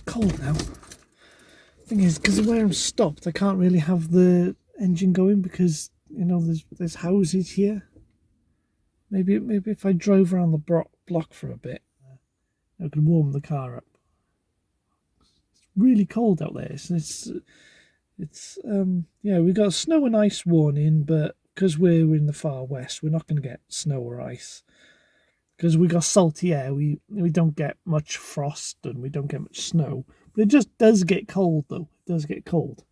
it's cold now. Thing is, because of where I'm stopped, I can't really have the engine going because, you know, there's houses here. Maybe if I drove around the block for a bit, I could warm the car up. It's really cold out there. Yeah, we got a snow and ice warning, but because we're in the far west, we're not going to get snow or ice. Because we got salty air, we don't get much frost and we don't get much snow. But it just does get cold, though. It does get cold.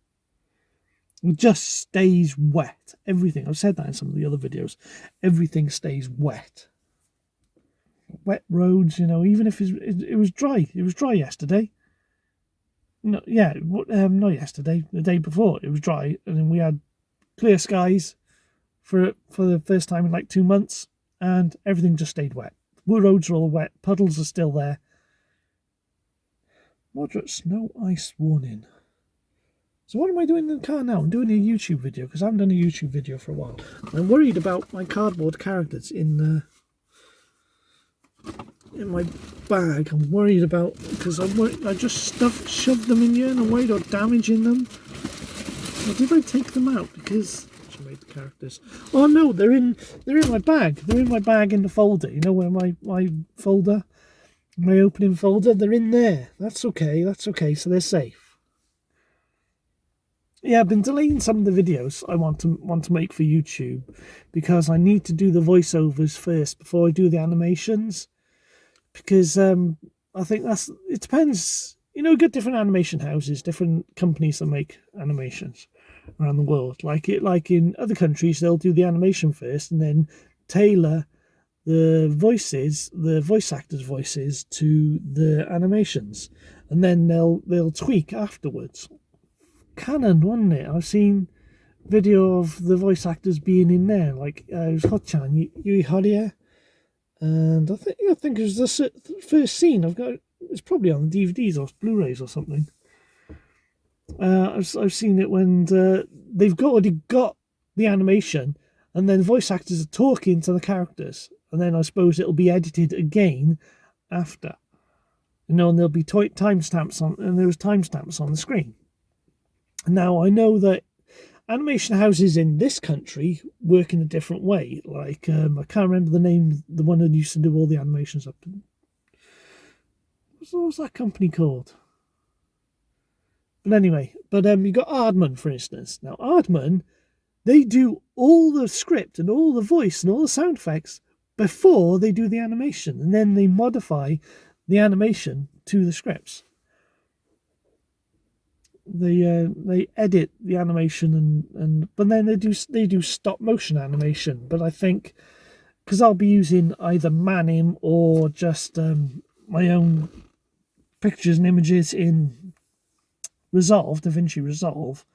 It just stays wet. Everything. I've said that in some of the other videos. Everything stays wet. Wet roads, you know, even if it was dry. It was dry yesterday. No, yeah, not yesterday. The day before, it was dry. And then we had clear skies for the first time in like 2 months. And everything just stayed wet. The roads are all wet. Puddles are still there. Moderate snow ice warning. So what am I doing in the car now? I'm doing a YouTube video because I haven't done a YouTube video for a while. I'm worried about my cardboard characters in my bag. I'm worried about because I just shoved them in here and I'm worried about damaging them. Or did I take them out because I made the characters? Oh no, they're in my bag. They're in my bag in the folder. You know where my folder. My opening folder, they're in there. That's okay, so they're safe. Yeah, I've been delaying some of the videos I want to make for YouTube because I need to do the voiceovers first before I do the animations. Because I think it depends. You know, we've got different animation houses, different companies that make animations around the world. Like in other countries, they'll do the animation first and then tailor the voice actors' voices to the animations, and then they'll tweak afterwards. Canon, wasn't it? I've seen video of the voice actors being in there, like it was Hot-chan, Yui Horia, and I think it was the first scene. It's probably on DVDs or Blu-rays or something. I've seen it when they've already got the animation, and then voice actors are talking to the characters. And then I suppose it'll be edited again after. You know, and there'll be timestamps on, and there's timestamps on the screen. Now, I know that animation houses in this country work in a different way. Like, I can't remember the name, the one that used to do all the animations up. What was that company called? But anyway, you got Aardman, for instance. Now, Aardman, they do all the script and all the voice and all the sound effects before they do the animation, and then they modify the animation to the scripts. They edit the animation but then they do stop motion animation. But I think because I'll be using either Manim or just my own pictures and images in DaVinci Resolve,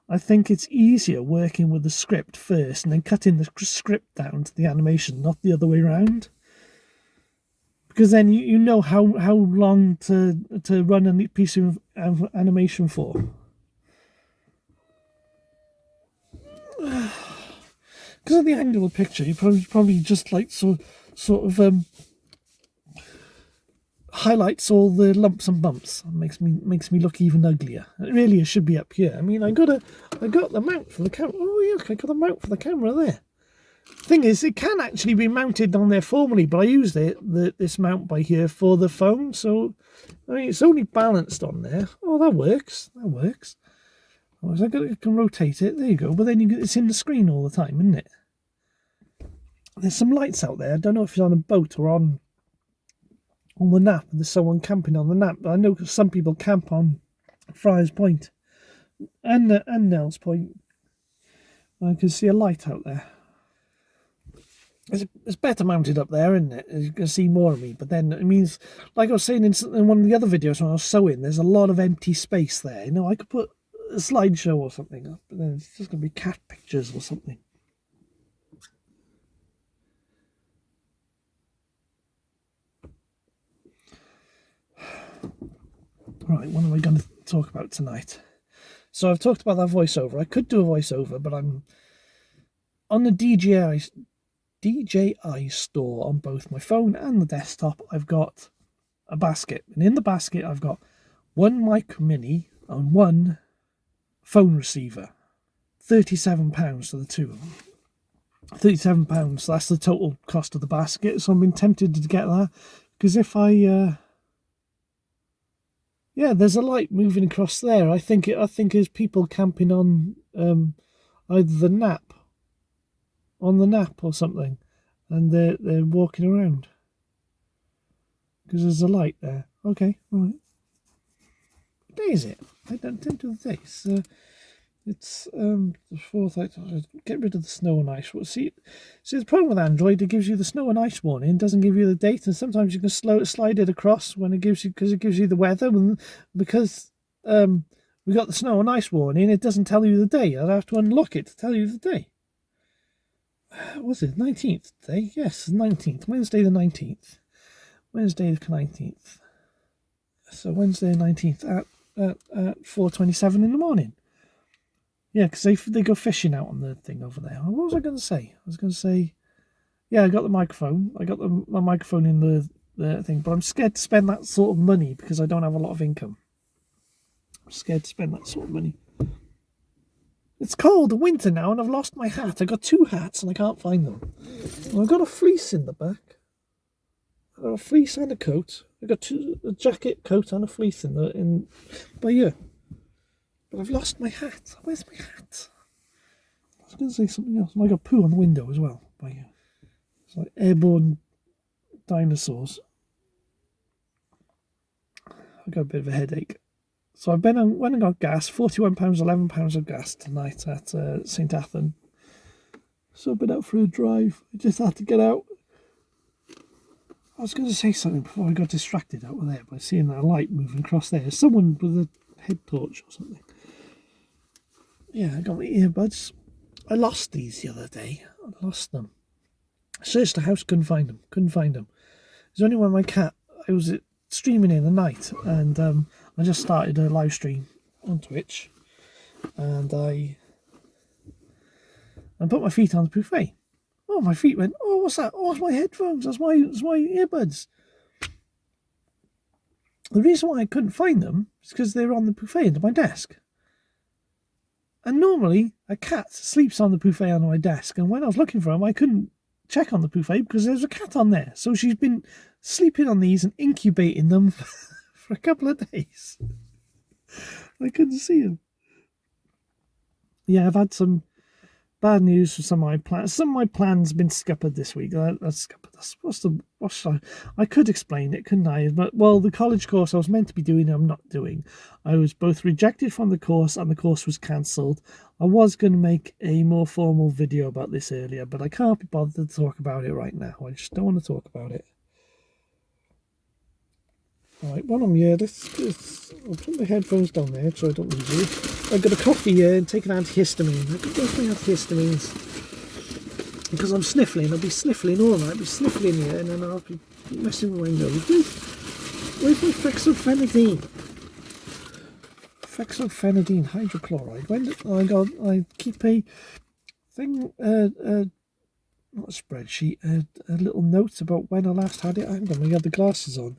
I think it's easier working with the script first and then cutting the script down to the animation, not the other way around. Because then you know how long to run a piece of animation for. Because of the angle of the picture, you probably just like sort of highlights all the lumps and bumps. It makes me look even uglier. It should be up here. I mean, I got the mount for the camera. Oh yeah, I got the mount for the camera there. Thing is, it can actually be mounted on there formally, but I used this mount by here for the phone. So I mean, it's only balanced on there. Oh, that works. Oh, so I can rotate it. There you go. But then it's in the screen all the time, isn't it? There's some lights out there. I don't know if it's on a boat or on the Nap. There's someone camping on the Nap. I know some people camp on Friars Point and Nels Point. I can see a light out there. It's better mounted up there, isn't it? You can see more of me. But then it means, like I was saying in one of the other videos when I was sewing, there's a lot of empty space there. You know, I could put a slideshow or something up, but then it's just going to be cat pictures or something. Right, what am I going to talk about tonight? So I've talked about that voiceover. I could do a voiceover, but I'm on the DJI store on both my phone and the desktop. I've got a basket, and in the basket I've got one mic mini and one phone receiver. £37 for the two of them. £37, that's the total cost of the basket. So I've been tempted to get that, because if I yeah, there's a light moving across there. I think it's people camping on either the nap or something, and they're walking around because there's a light there. Okay, all right. What day is it? I don't do the days. It's the 4th. I get rid of the snow and ice. Well, see, the problem with Android, it gives you the snow and ice warning, it doesn't give you the date, and sometimes you can slide it across when it gives you, because it gives you the weather, and because we got the snow and ice warning, it doesn't tell you the day. I'd have to unlock it to tell you the day. Was it 19th today? Yes, 19th. Wednesday the 19th. Wednesday the 19th. So Wednesday the 19th at 4:27 in the morning. Yeah, because they go fishing out on the thing over there. What was I going to say? I was going to say, yeah, I got the microphone. I got my microphone in the thing, but I'm scared to spend that sort of money because I don't have a lot of income. I'm scared to spend that sort of money. It's cold, winter now, and I've lost my hat. I got 2 hats and I can't find them. And I've got a fleece in the back. I've got a fleece and a coat. I've got a jacket, coat, and a fleece in by here. But I've lost my hat. Where's my hat? I was going to say something else. I got poo on the window as well. By here. It's like airborne dinosaurs. I've got a bit of a headache. So I've went and got gas. £41, £11 of gas tonight at St Athan. So I've been out for a drive. I just had to get out. I was going to say something before I got distracted out there by seeing that light moving across there. Someone with a head torch or something. Yeah, I got my earbuds. I lost these the other day. I lost them. I searched the house, couldn't find them. There's only when my cat, I was streaming in the night, and I just started a live stream on Twitch, and I put my feet on the buffet. Oh, my feet went, oh, what's that? Oh, it's my headphones. It's my earbuds. The reason why I couldn't find them is because they were on the buffet under my desk. And normally, a cat sleeps on the buffet under my desk, and when I was looking for them, I couldn't check on the buffet because there's a cat on there. So she's been sleeping on these and incubating them for a couple of days. I couldn't see them. Yeah, I've had some bad news for some of my plans. Some of my plans have been scuppered this week. I could explain it, couldn't I? But, well, the college course I was meant to be doing, I'm not doing. I was both rejected from the course and the course was cancelled. I was going to make a more formal video about this earlier, but I can't be bothered to talk about it right now. I just don't want to talk about it. Alright, while I'm here, I'll put my headphones down there so I don't lose you. I've got a coffee here and take an antihistamine. I've got both my antihistamines because I'm sniffling. I'll be sniffling all night. I'll be sniffling here and then I'll be messing with my nose. Where's my fexofenadine? Fexofenadine hydrochloride. I keep a thing, not a spreadsheet, a little note about when I last had it. Hang on, I had the glasses on.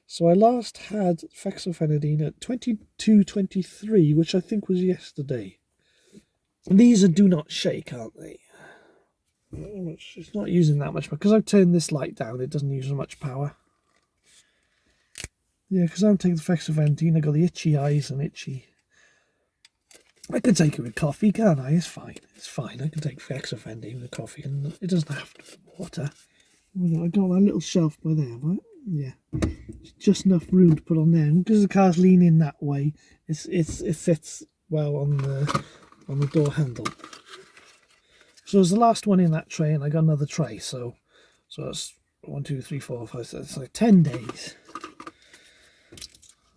So I last had fexofenadine at 22:23, which I think was yesterday. And these are do not shake, aren't they? It's not using that much, because I've turned this light down, it doesn't use as much power. Yeah, because I'm taking the fexofenadine, I got the itchy eyes and itchy. I can take it with coffee, can't I? It's fine. It's fine. I can take fexofenadine with coffee, and it doesn't have to be water. I got that little shelf by there, right? Yeah, just enough room to put on there. And because the car's leaning that way, it fits well on the door handle. So it's the last one in that tray, and I got another tray. So that's 1, 2, 3, 4, 5, 6. It's like 10 days.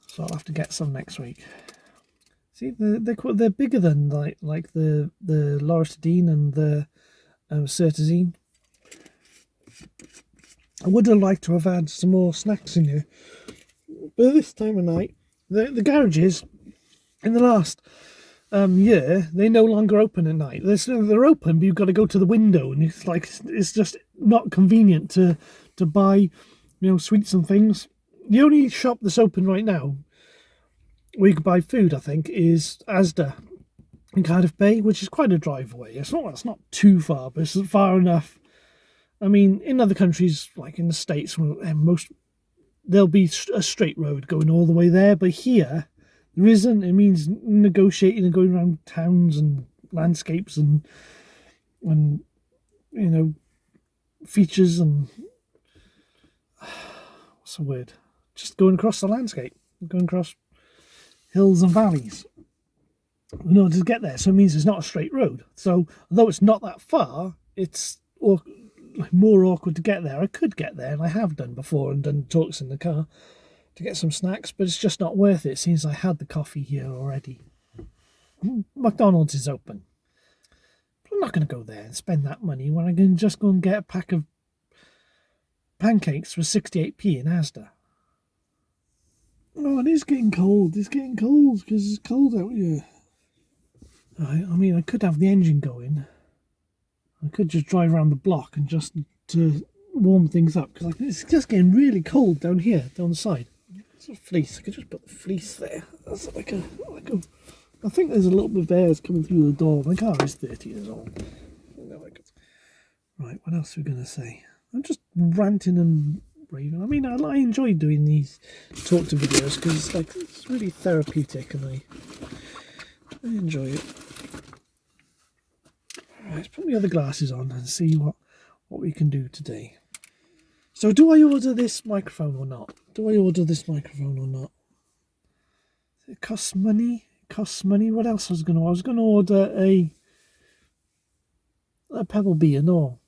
So I'll have to get some next week. See, they're bigger than like the loratadine and the sertazine. I would have liked to have had some more snacks in here, but this time of night, the garages in the last year, they no longer open at night. They're open, but you've got to go to the window, and it's just not convenient to buy, sweets and things. The only shop that's open right now where you can buy food, I think, is Asda in Cardiff Bay, which is quite a drive away. It's not too far, but it's far enough. I mean, in other countries, like in the States, there'll be a straight road going all the way there, but here there isn't. It means negotiating and going around towns and landscapes and features and what's the word? Just going across the landscape, going across hills and valleys in order to get there. So it means it's not a straight road. So although it's not that far, it's more awkward to get there. I could get there, and I have done before, and done talks in the car to get some snacks, but it's just not worth it since I had the coffee here already. McDonald's is open. But I'm not going to go there and spend that money when I can just go and get a pack of pancakes for 68p in Asda. Oh, it is getting cold. It's getting cold because it's cold out here. I mean, I could have the engine going. I could just drive around the block and just to warm things up, because it's just getting really cold down here, down the side. It's a fleece. I could just put the fleece there. That's like a. I think there's a little bit of air coming through the door. My car is 30 years old. Right, what else are we going to say? I'm just ranting and raving. I mean, I enjoy doing these talk to videos because it's really therapeutic, and I enjoy it. Let's put my other glasses on and see what we can do today. So do I order this microphone or not? It costs money. What else was I going to order? I was going to order a Pebble Bee and all,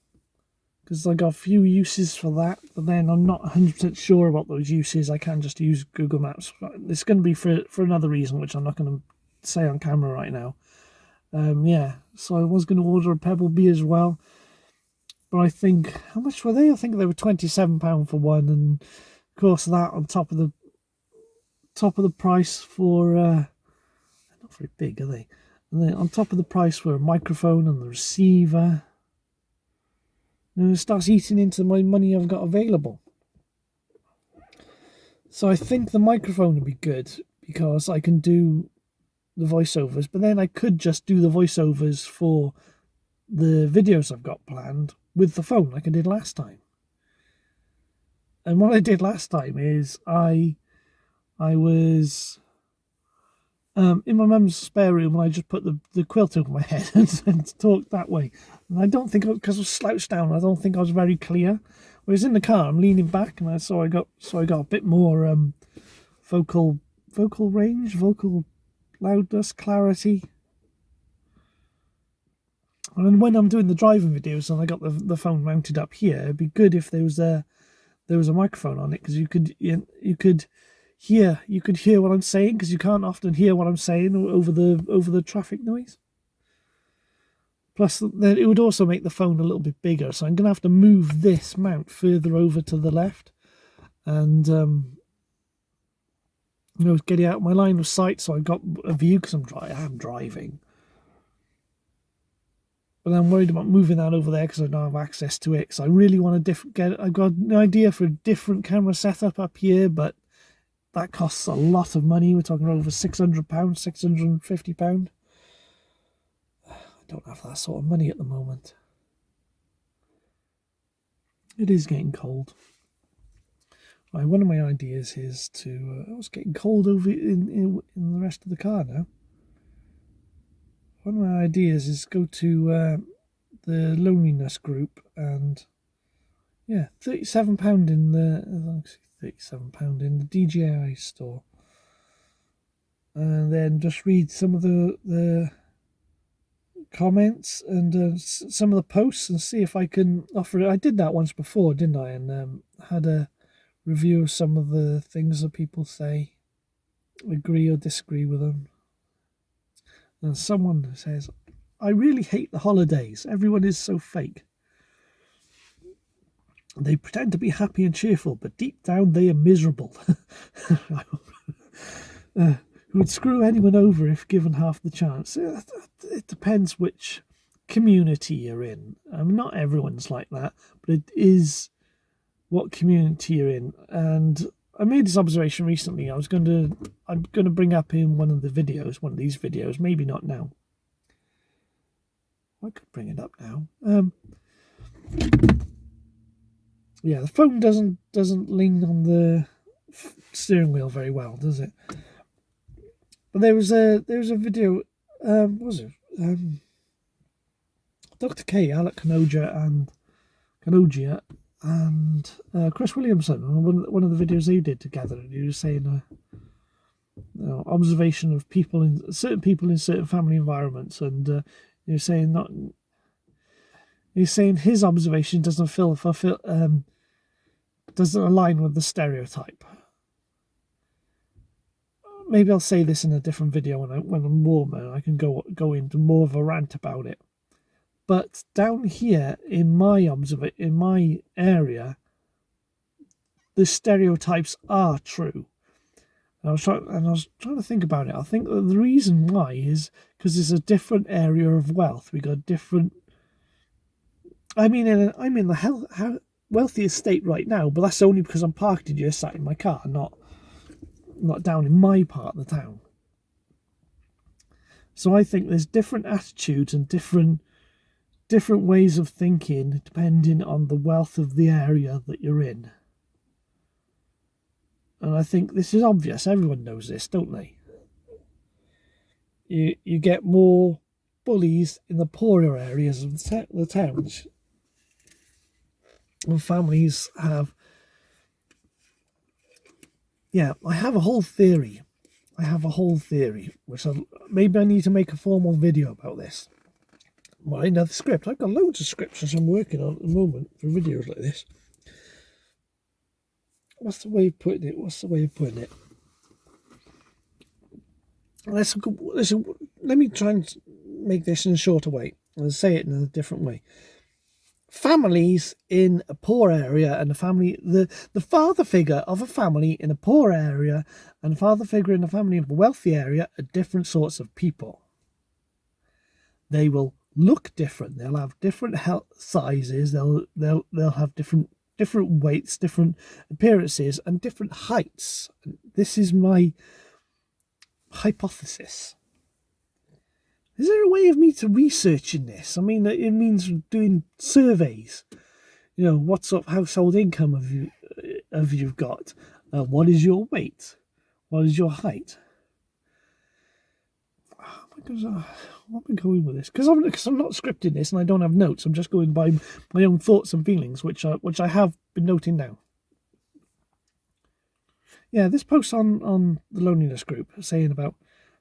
because I got a few uses for that, but then I'm not 100% sure about those uses. I can't just use Google Maps. It's going to be for another reason, which I'm not going to say on camera right now. Yeah, so I was going to order a Pebble Bee as well, but I think, how much were they? I think they were £27 for one, and of course that on top of the price for not very big, are they? And then on top of the price for a microphone and the receiver, and it starts eating into my money I've got available. So I think the microphone would be good because I can do the voiceovers, but then I could just do the voiceovers for the videos I've got planned with the phone like I did last time. And what I did last time is I was in my mum's spare room, and I just put the quilt over my head and talked that way. And I don't think, because I was slouched down, I don't think I was very clear. Whereas in the car, I'm leaning back, and I got a bit more vocal range, vocal loudness, clarity. And when I'm doing the driving videos and I got the phone mounted up here, it'd be good if there was a microphone on it, because you could hear what I'm saying, because you can't often hear what I'm saying over the traffic noise. Plus, then it would also make the phone a little bit bigger, so I'm going to have to move this mount further over to the left, and get it out of my line of sight, so I've got a view, because I'm driving. But I'm worried about moving that over there because I don't have access to it. So I really want to I've got an idea for a different camera setup up here, but that costs a lot of money. We're talking over £600, £650. I don't have that sort of money at the moment. It is getting cold. Right, one of my ideas is to... it's getting cold over in the rest of the car now. One of my ideas is go to the loneliness group, and yeah, £37 in the £37 in the DJI store, and then just read some of the comments and some of the posts and see if I can offer it. I did that once before, didn't I? And had a review of some of the things that people say, agree or disagree with them. And someone says, I really hate the holidays. Everyone is so fake. They pretend to be happy and cheerful, but deep down they are miserable. Who would screw anyone over if given half the chance? It depends which community you're in. Not everyone's like that, but it is what community you're in. And I made this observation recently. I'm gonna bring up in one of these videos, maybe not now. I could bring it up now. Yeah, the phone doesn't lean on the steering wheel very well, does it? But there was a video. What was it? Dr. K, Alec Kanogia, and Chris Williamson on one of the videos they did together. And he was saying observation of certain people in certain family environments, and he was saying not. He's saying his observation doesn't doesn't align with the stereotype. Maybe I'll say this in a different video when I'm warmer. I can go into more of a rant about it. But down here in my area, the stereotypes are true. And I was trying to think about it. I think that the reason why is because it's a different area of wealth. We got different. I'm in the wealthiest state right now, but that's only because I'm parked here, sat in my car, not down in my part of the town. So I think there's different attitudes and different ways of thinking depending on the wealth of the area that you're in. And I think this is obvious. Everyone knows this, don't they? You get more bullies in the poorer areas of the towns. And families have... Yeah, I have a whole theory, which maybe I need to make a formal video about this. Well, I know the script. I've got loads of scripts I'm working on at the moment for videos like this. What's the way of putting it? Let me try and make this in a shorter way and say it in a different way. Families in a poor area and the father figure of a family in a poor area and the father figure in a family of a wealthy area are different sorts of people. They will look different. They'll have different health sizes. They'll have different weights, different appearances, and different heights. This is my hypothesis. Is there a way of me to researching this? I mean, it means doing surveys. What sort of household income have you got? What is your weight? What is your height? Oh my goodness, what am I going with this? Because I'm not scripting this and I don't have notes. I'm just going by my own thoughts and feelings, which I have been noting down. Yeah, this post on the loneliness group saying about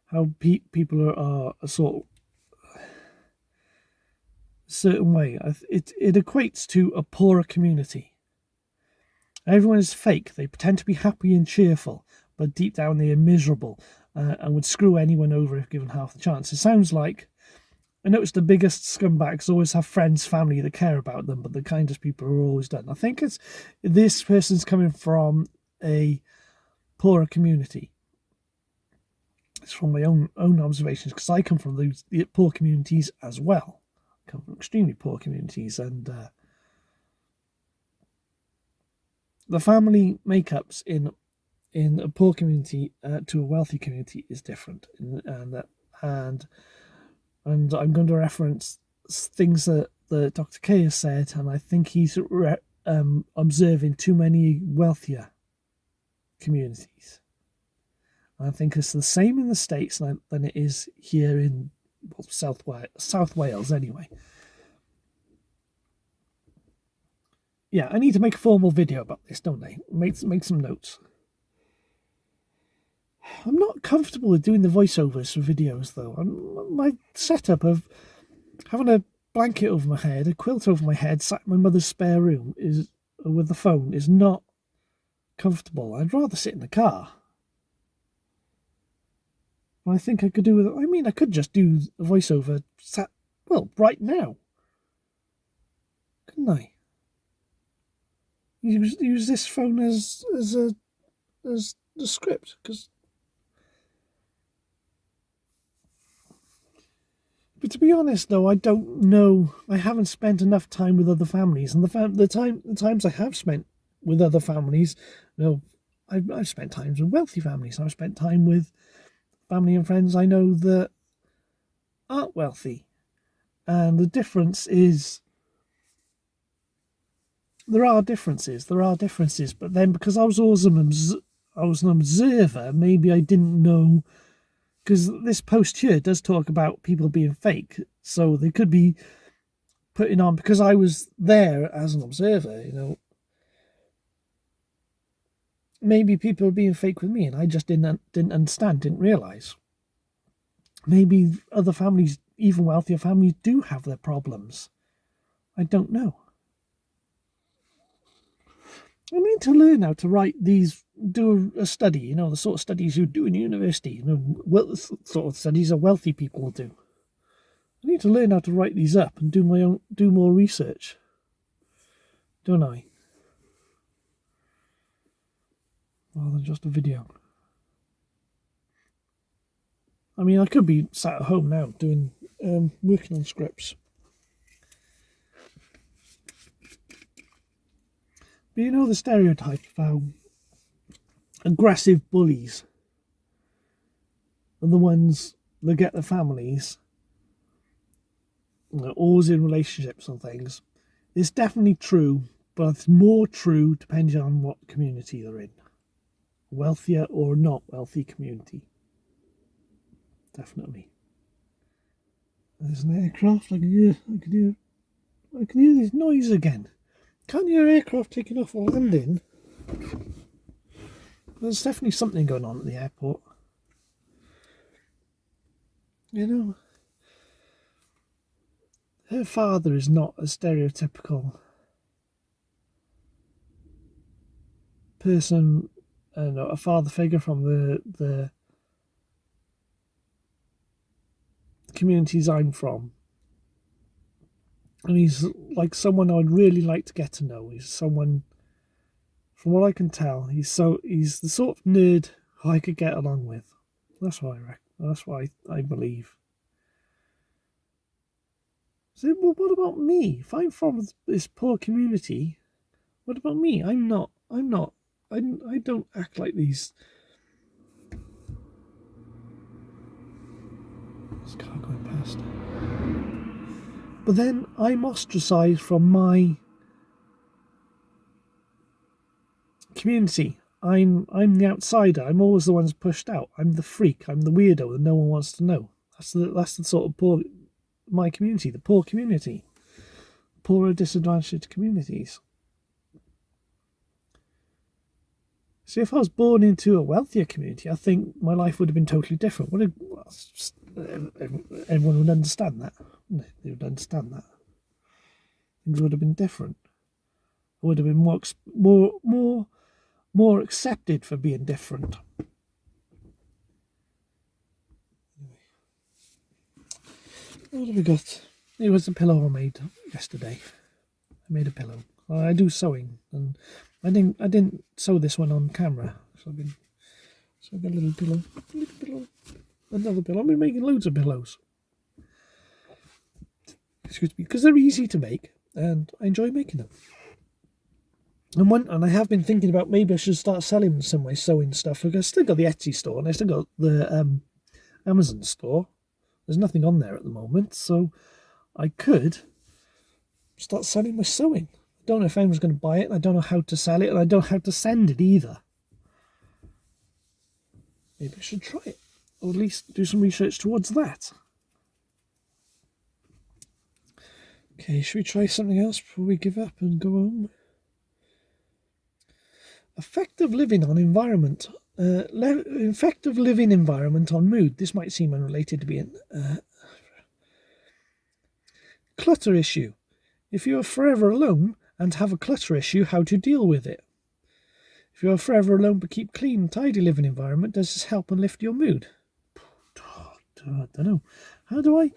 how people are a sort of certain way. It equates to a poorer community. Everyone is fake. They pretend to be happy and cheerful, but deep down they are miserable and would screw anyone over if given half the chance. It sounds like, I noticed the biggest scumbags always have friends, family that care about them, but the kindest people are always done. I think this person's coming from a poorer community. It's from my own observations, because I come from the poor communities as well. I come from extremely poor communities, and the family makeups in a poor community to a wealthy community is different, and I'm going to reference things that Dr. K has said, and I think he's observing too many wealthier communities. I think it's the same in the States than it is here in South Wales anyway. Yeah, I need to make a formal video about this, don't I? Make some notes. I'm not comfortable with doing the voiceovers for videos, though. My setup of having a blanket over my head, a quilt over my head, sat in my mother's spare room with the phone is not comfortable. I'd rather sit in the car. I think I could do with it. I mean, I could just do a voiceover right now. Couldn't I? Use this phone as the script, But to be honest, though, I don't know. I haven't spent enough time with other families, and the times I have spent with other families, I've spent time with wealthy families. I've spent time with family and friends I know that aren't wealthy. And the difference is, there are differences, but then because I was an observer, maybe I didn't know, because this post here does talk about people being fake, so they could be putting on, because I was there as an observer, maybe people are being fake with me and I just didn't understand, didn't realise. Maybe other families, even wealthier families, do have their problems. I don't know. I need to learn how to write these, do a study, the sort of studies you do in university, what sort of studies wealthy people do. I need to learn how to write these up and do more research, don't I? Rather than just a video. I mean, I could be sat at home now doing, working on scripts. But the stereotype of how aggressive bullies are the ones that get the families, always in relationships and things. It's definitely true, but it's more true depending on what community they're in. Wealthier or not wealthy community. Definitely. There's an aircraft. I can hear this noise again. Can't hear aircraft taking off or landing. There's definitely something going on at the airport. Her father is not a stereotypical person, a father figure from the communities I'm from. And he's like someone I'd really like to get to know. He's someone, from what I can tell, he's the sort of nerd I could get along with. That's what I reckon. That's what I believe. So, well, what about me? If I'm from this poor community, what about me? I don't act like these. This car going past. But then I'm ostracised from my community. I'm the outsider. I'm always the one who's pushed out. I'm the freak. I'm the weirdo that no one wants to know. That's the sort of my community, the poor community, poorer, disadvantaged communities. See, if I was born into a wealthier community, I think my life would have been totally different. Everyone would understand that. They would understand that. Things would have been different. I would have been more accepted for being different. What have we got? It was a pillow I made yesterday. I made a pillow. I do sewing, and I didn't sew this one on camera, so I got a little pillow, another pillow. I've been making loads of pillows. Excuse me, because they're easy to make, and I enjoy making them. And I have been thinking about maybe I should start selling some of my sewing stuff. I've still got the Etsy store, and I still got the Amazon store. There's nothing on there at the moment, so I could start selling my sewing. I don't know if anyone's going to buy it, and I don't know how to sell it, and I don't know how to send it either. Maybe I should try it, or at least do some research towards that. Okay, should we try something else before we give up and go home? Effective living environment on mood. This might seem unrelated to being clutter issue. If you are forever alone and have a clutter issue, how to deal with it? If you are forever alone but keep clean and tidy living environment, does this help and lift your mood? I don't know. How do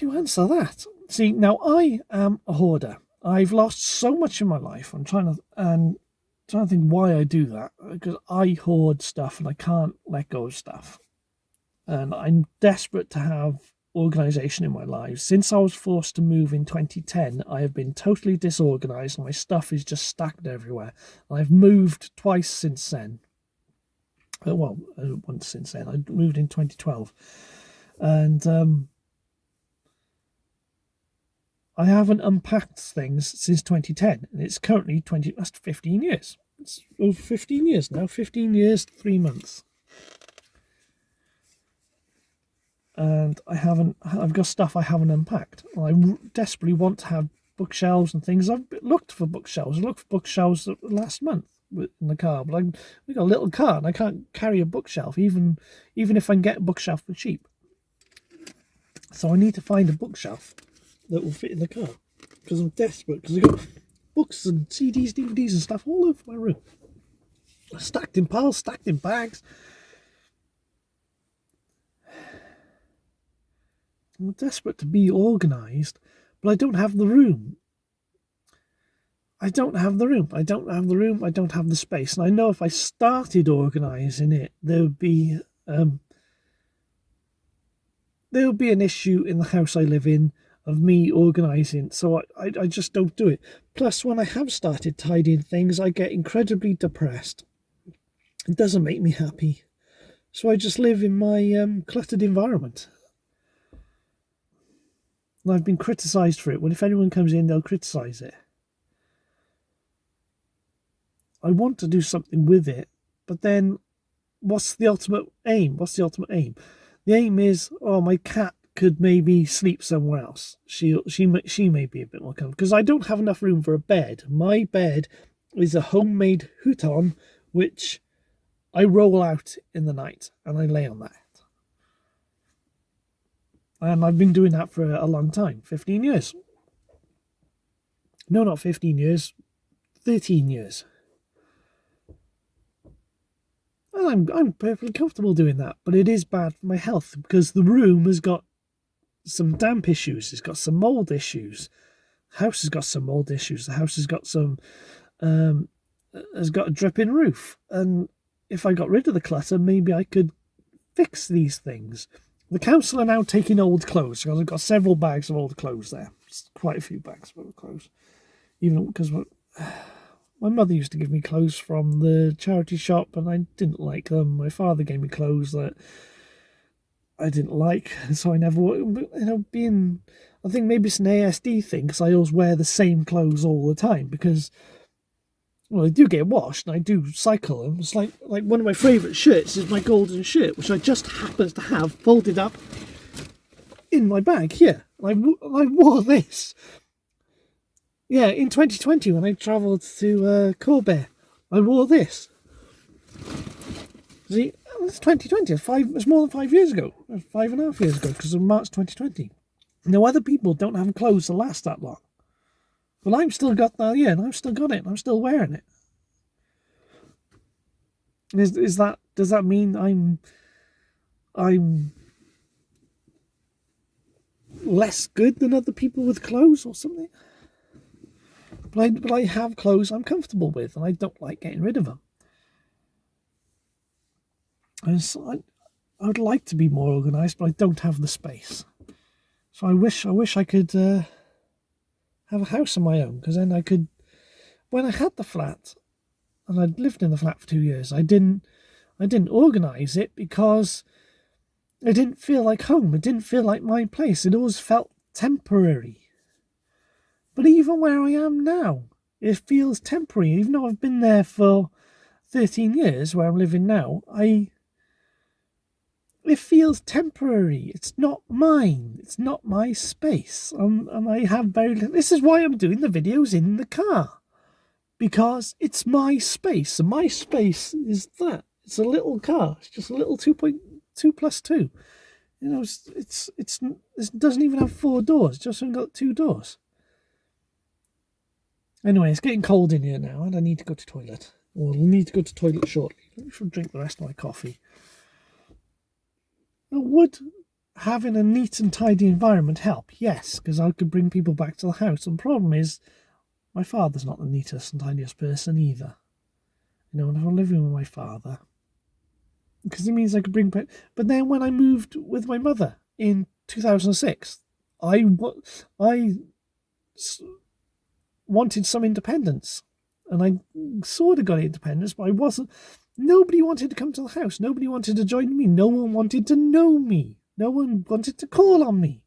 you answer that? See, now I am a hoarder. I've lost so much in my life. I'm trying to think why I do that, because I hoard stuff and I can't let go of stuff, and I'm desperate to have organisation in my life. Since I was forced to move in 2010, I have been totally disorganised and my stuff is just stacked everywhere. I've moved twice since then. Once since then. I moved in 2012. And I haven't unpacked things since 2010. And it's currently that's 15 years. It's over 15 years now. 15 years, 3 months. And I've got stuff I haven't unpacked. I desperately want to have bookshelves and things. I've looked for bookshelves. I looked for bookshelves last month in the car, but we got a little car and I can't carry a bookshelf, even if I can get a bookshelf for cheap. So I need to find a bookshelf that will fit in the car because I'm desperate, because I've got books and CDs, DVDs and stuff all over my room. Stacked in piles, stacked in bags. I'm desperate to be organised, but I don't have the room. I don't have the space. And I know if I started organising it, there would be an issue in the house I live in of me organising. So I just don't do it. Plus, when I have started tidying things, I get incredibly depressed. It doesn't make me happy. So I just live in my cluttered environment. And I've been criticised for it. If anyone comes in, they'll criticise it. I want to do something with it, but then what's the ultimate aim? The aim is, my cat could maybe sleep somewhere else. She may be a bit more comfortable, because I don't have enough room for a bed. My bed is a homemade futon, which I roll out in the night and I lay on that. And I've been doing that for a long time, 15 years. No, not 15 years, 13 years. And I'm perfectly comfortable doing that, but it is bad for my health because the room has got some damp issues. It's got some mould issues. The house has got some mould issues. The house has got has got a dripping roof. And if I got rid of the clutter, maybe I could fix these things. The council are now taking old clothes, because I've got several bags of old clothes there. It's quite a few bags of old clothes. Even because my mother used to give me clothes from the charity shop and I didn't like them. My father gave me clothes that I didn't like, so I never, I think maybe it's an ASD thing, because I always wear the same clothes all the time, because, they do get washed and I do cycle them. It's like one of my favourite shirts is my golden shirt, which I just happens to have folded up in my bag here. I wore this. Yeah, in 2020 when I travelled to Corbeil, I wore this. See, it's 2020. It's more than 5 years ago. 5.5 years ago, because of March 2020. Now, other people don't have clothes that last that long. Well, I've still got that, and I've still got it, and I'm still wearing it. Does that mean I'm less good than other people with clothes or something? But I have clothes I'm comfortable with, and I don't like getting rid of them. And so I would like to be more organised, but I don't have the space. So I wish I could have a house of my own, because then I could. When I had the flat, and I'd lived in the flat for 2 years, I didn't organise it because it didn't feel like home. It didn't feel like my place. It always felt temporary. But even where I am now, it feels temporary. Even though I've been there for 13 years, where I'm living now, it feels temporary. It's not mine. It's not my space. And I have very little. This is why I'm doing the videos in the car. Because it's my space. And my space is that. It's a little car. It's just a little 2.2+2. It doesn't even have 4 doors. It's just got 2 doors. Anyway, it's getting cold in here now, and I need to go to the toilet. Or I'll need to go to the toilet shortly. Let me drink the rest of my coffee. Now, would having a neat and tidy environment help? Yes, because I could bring people back to the house. And the problem is, my father's not the neatest and tidiest person either. And if I'm living with my father, because it means I could bring back. But then when I moved with my mother in 2006, I wanted some independence, and I sort of got independence, but I wasn't. Nobody wanted to come to the house. Nobody wanted to join me. No one wanted to know me. No one wanted to call on me.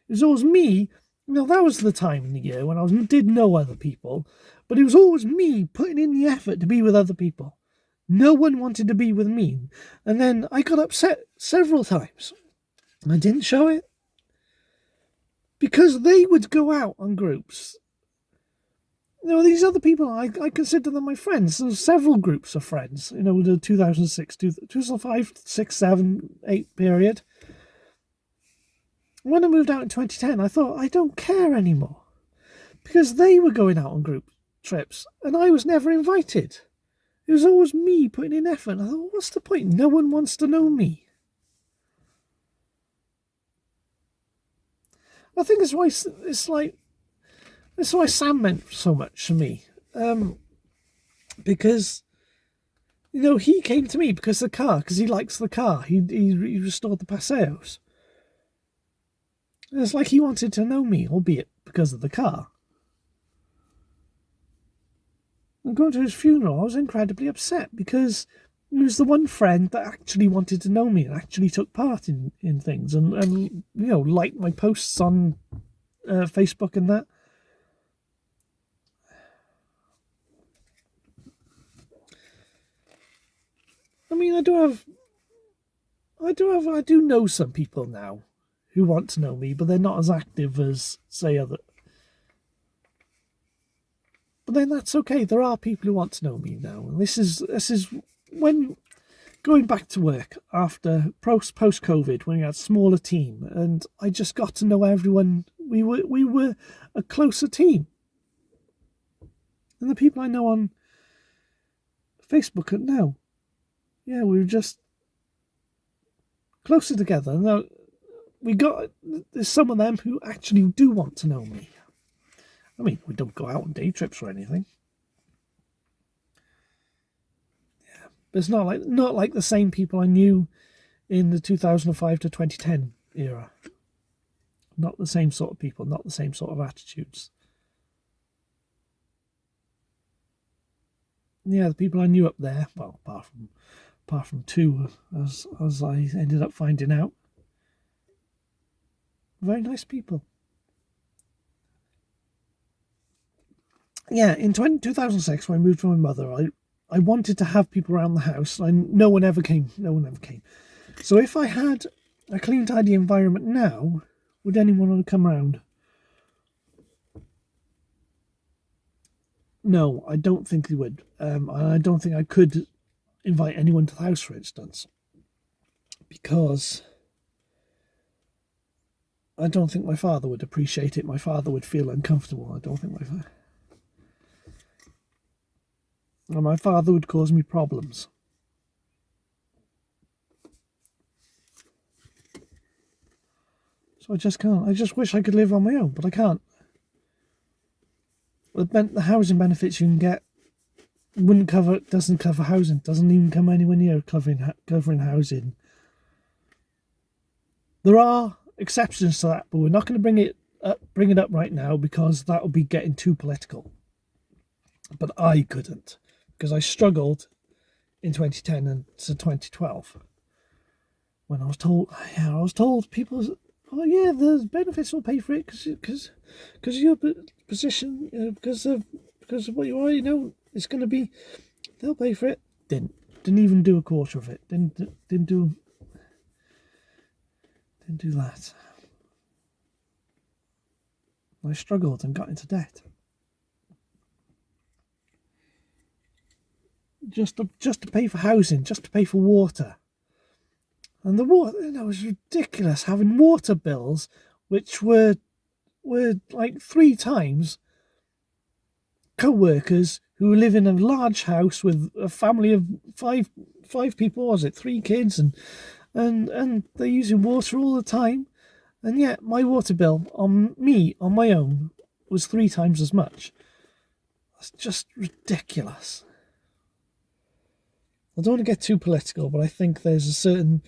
It was always me. That was the time in the year when I did know other people, but it was always me putting in the effort to be with other people. No one wanted to be with me. And then I got upset several times. I didn't show it. Because they would go out on groups. These other people, I consider them my friends. There's several groups of friends, the 2006, 2005, 6, 7, 8 period. When I moved out in 2010, I thought, I don't care anymore. Because they were going out on group trips, and I was never invited. It was always me putting in effort. I thought, what's the point? No one wants to know me. I think that's why Sam meant so much to me. Because, he came to me because he likes the car. He restored the Passeos. And it's like he wanted to know me, albeit because of the car. And going to his funeral, I was incredibly upset because he was the one friend that actually wanted to know me and actually took part in things and liked my posts on Facebook and that. I mean, I do know some people now who want to know me, but they're not as active as, say, other. But then that's okay. There are people who want to know me now, and this is when going back to work after post COVID, when we had a smaller team, and I just got to know everyone. We were a closer team, and the people I know on Facebook now, we were just closer together. Now there's some of them who actually do want to know me. I mean, we don't go out on day trips or anything. Yeah, but it's not like the same people I knew in the 2005 to 2010 era. Not the same sort of people, not the same sort of attitudes. Yeah, the people I knew up there, well, apart from two, as I ended up finding out, very nice people. Yeah, in 2006, when I moved from my mother, I wanted to have people around the house. No one ever came. So if I had a clean, tidy environment now, would anyone want to come around? No, I don't think they would. I don't think I could invite anyone to the house, for instance, because I don't think my father would appreciate it. My father would feel uncomfortable. I don't think my father would cause me problems. So I just can't. I just wish I could live on my own, but I can't. The housing benefits you can get doesn't cover housing. Doesn't even come anywhere near covering housing. There are exceptions to that, but we're not going to bring it up right now because that would be getting too political. But I couldn't, because I struggled in 2010 and to 2012 when I was told people, oh yeah, the benefits will pay for it because of your position, because of what you are, it's going to be, they'll pay for it. Didn't even do a quarter of it. Didn't do that. I struggled and got into debt. Just to pay for housing, just to pay for water. And the water, it was ridiculous having water bills which were like 3 times co-workers who live in a large house with a family of five people, was it 3 kids, and they're using water all the time, and yet my water bill on my own was 3 times as much. That's just ridiculous. I don't want to get too political, but I think there's a certain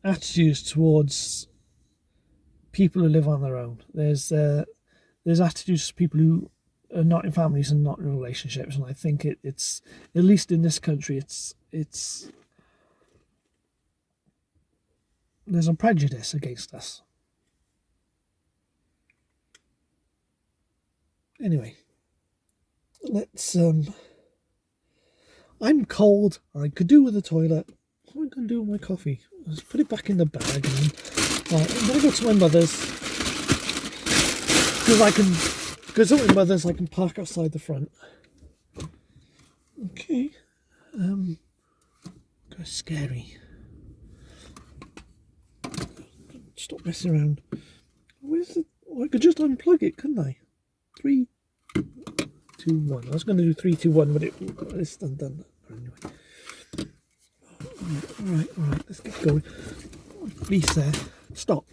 attitude towards people who live on their own. There's attitudes to people who are not in families and not in relationships, and I think it's at least in this country, it's there's a prejudice against us. Anyway, let's I'm cold. I could do with the toilet. What am I going to do with my coffee? Let's put it back in the bag. And then, right, I'm going to go to my mother's because at my mother's I can park outside the front. Okay, kind of scary. Stop messing around. Where's the? Oh, I could just unplug it, couldn't I? 3, 2, 1. I was going to do 3, 2, 1, but it's done. Anyway. All right. Let's get going. Please, stop.